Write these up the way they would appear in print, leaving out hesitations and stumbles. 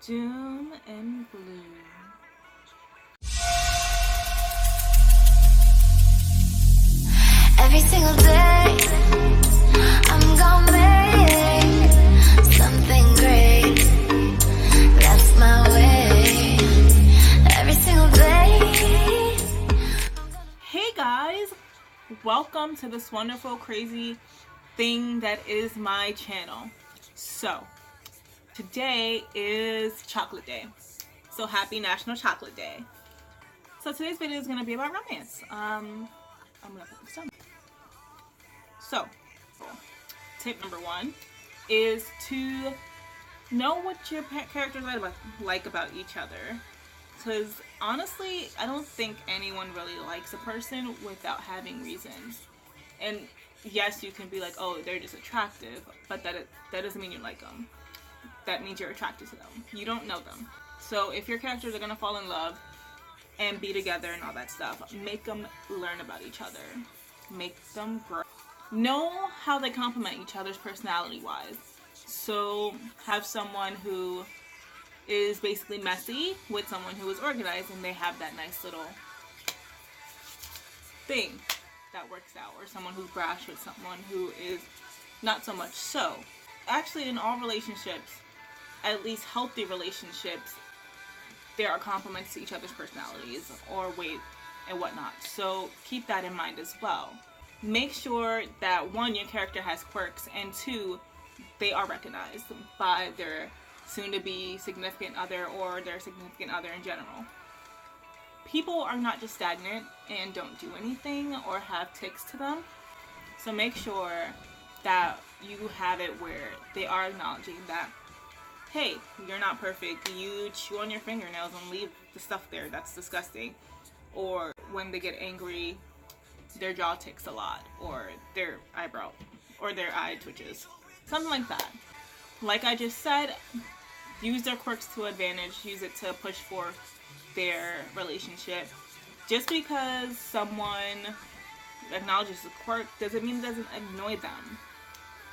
Doom and gloom. Every single day, I'm gonna make something great. That's my way. Every single day. Hey guys, welcome to this wonderful, crazy thing that is my channel. So, today is Chocolate Day. So happy National Chocolate Day. So today's video is going to be about romance. I'm going to put this down. So, tip number one is to know what your characters like about each other. Because honestly, I don't think anyone really likes a person without having reasons. And yes, you can be like, oh, they're just attractive, but that doesn't mean you like them. That means you're attracted to them. You don't know them. So if your characters are going to fall in love and be together and all that stuff, make them learn about each other. Make them grow. Know how they complement each other's personality-wise. So have someone who is basically messy with someone who is organized, and they have that nice little thing that works out. Or someone who's brash with someone who is not so much so. Actually, in all relationships, at least healthy relationships, there are compliments to each other's personalities or weight and whatnot. So keep that in mind as well. Make sure that one, your character has quirks, and two, they are recognized by their soon-to-be significant other or their significant other in general. People are not just stagnant and don't do anything or have tics to them. So make sure that you have it where they are acknowledging that, hey, you're not perfect. You chew on your fingernails and leave the stuff there. That's disgusting. Or when they get angry, their jaw ticks a lot, or their eyebrow, or their eye twitches. Something like that. Like I just said, use their quirks to advantage. Use it to push forth their relationship. Just because someone acknowledges the quirk doesn't mean it doesn't annoy them.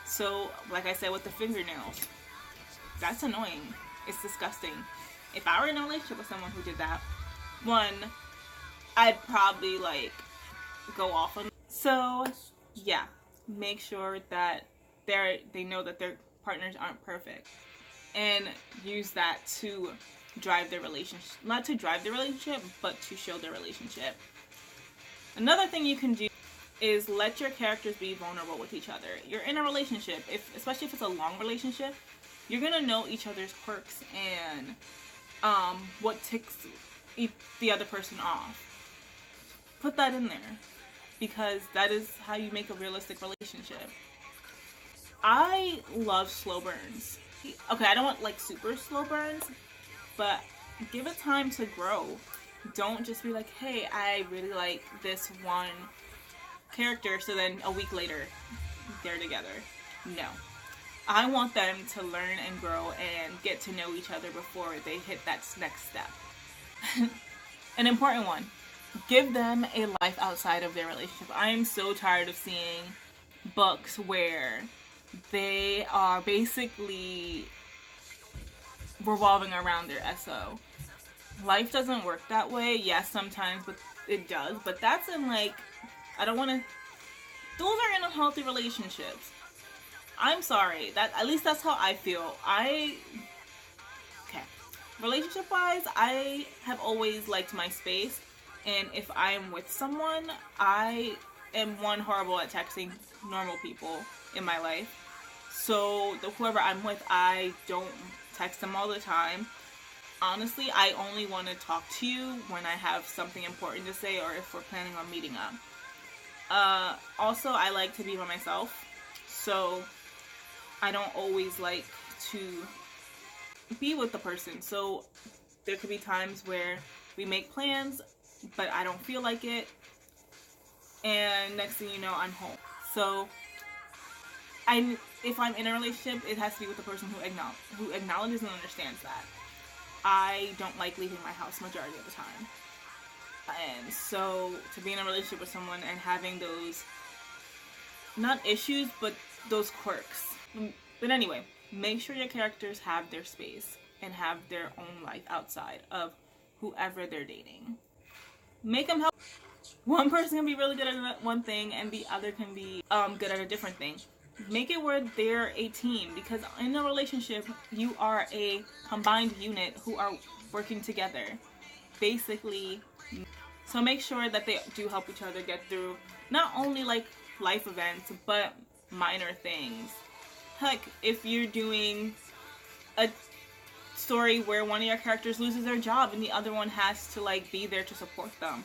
So, like I said with the fingernails, that's annoying. It's disgusting. If I were in a relationship with someone who did that, one, I'd probably go off on. So yeah, make sure that they know that their partners aren't perfect, and use that to drive their relationship. Not to drive the relationship, but to show their relationship. Another thing you can do is let your characters be vulnerable with each other. You're in a relationship, especially if it's a long relationship, you're gonna know each other's quirks and what ticks the other person off. Put that in there, because that is how you make a realistic relationship. I love slow burns. Okay, I don't want super slow burns, but give it time to grow. Don't just be like, hey, I really like this one character, so then a week later they're together. No. I want them to learn and grow and get to know each other before they hit that next step. An important one. Give them a life outside of their relationship. I am so tired of seeing books where they are basically revolving around their SO. Life doesn't work that way. Yes, sometimes, but it does. But that's in I don't want to. Those are in unhealthy relationships. I'm sorry. At least that's how I feel. Okay. Relationship-wise, I have always liked my space. And if I am with someone, I am horrible at texting normal people in my life. So whoever I'm with, I don't text them all the time. Honestly, I only want to talk to you when I have something important to say or if we're planning on meeting up. Also, I like to be by myself. So I don't always like to be with the person. So there could be times where we make plans, but I don't feel like it, and next thing you know, I'm home. So if I'm in a relationship, it has to be with the person who acknowledges and understands that. I don't like leaving my house majority of the time. And so to be in a relationship with someone and having those, not issues, but those quirks. But anyway, make sure your characters have their space. and have their own life outside of whoever they're dating. Make them help. One person can be really good at one thing and the other can be good at a different thing. Make it where they're a team, because in a relationship you are a combined unit who are working together basically. So make sure that they do help each other get through not only like life events but minor things. Heck, if you're doing a story where one of your characters loses their job and the other one has to like be there to support them,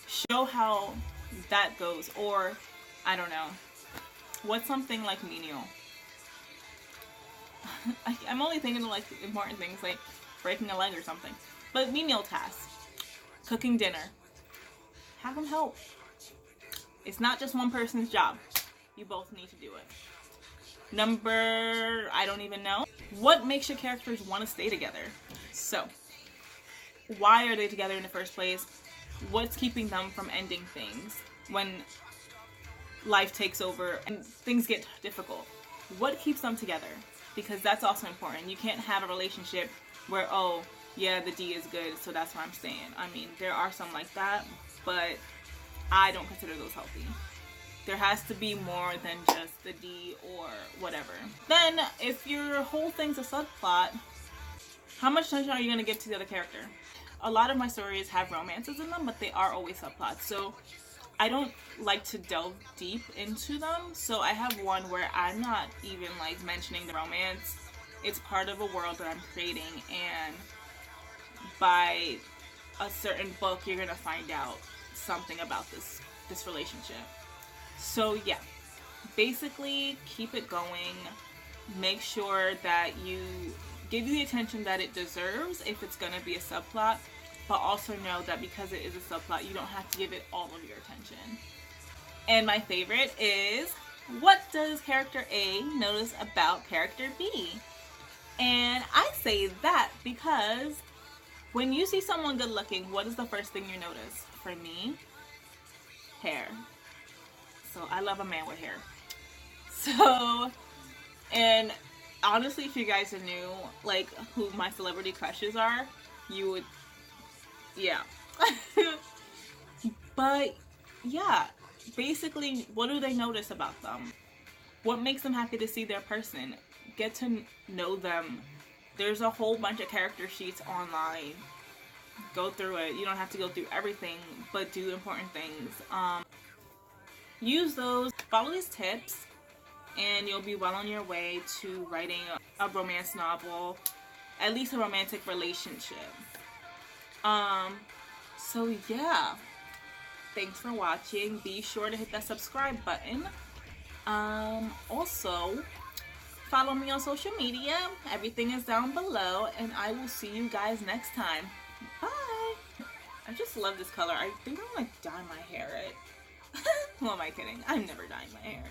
show how that goes. Or I don't know, what's something like menial? I'm only thinking of like important things like breaking a leg or something, but menial tasks, cooking dinner, have them help. It's not just one person's job, you both need to do it. Number, I don't even know, what makes your characters want to stay together? So why are they together in the first place? What's keeping them from ending things when life takes over and things get difficult? What keeps them together? Because that's also important. You can't have a relationship where, oh yeah, the D is good, so that's why I'm staying. I mean, there are some like that, but I don't consider those healthy. There has to be more than just the D or whatever. Then, if your whole thing's a subplot, how much attention are you going to give to the other character? A lot of my stories have romances in them, but they are always subplots. So I don't like to delve deep into them. So I have one where I'm not even like mentioning the romance. It's part of a world that I'm creating, and by a certain book, you're going to find out something about this relationship. So yeah, basically keep it going. Make sure that you give the attention that it deserves if it's going to be a subplot, but also know that because it is a subplot, you don't have to give it all of your attention. And my favorite is, what does character A notice about character B? And I say that because when you see someone good looking, what is the first thing you notice? For me, hair. So I love a man with hair. So, and honestly, if you guys knew like who my celebrity crushes are, you would, yeah. But yeah, basically, what do they notice about them? What makes them happy to see their person? Get to know them. There's a whole bunch of character sheets online. Go through it. You don't have to go through everything, but do important things. Use those, follow these tips, and you'll be well on your way to writing a romance novel, at least a romantic relationship. So yeah, thanks for watching. Be sure to hit that subscribe button. Also, follow me on social media. Everything is down below, and I will see you guys next time. Bye! I just love this color. I think I'm gonna dye my hair it. Who am I kidding? I'm never dyeing my hair.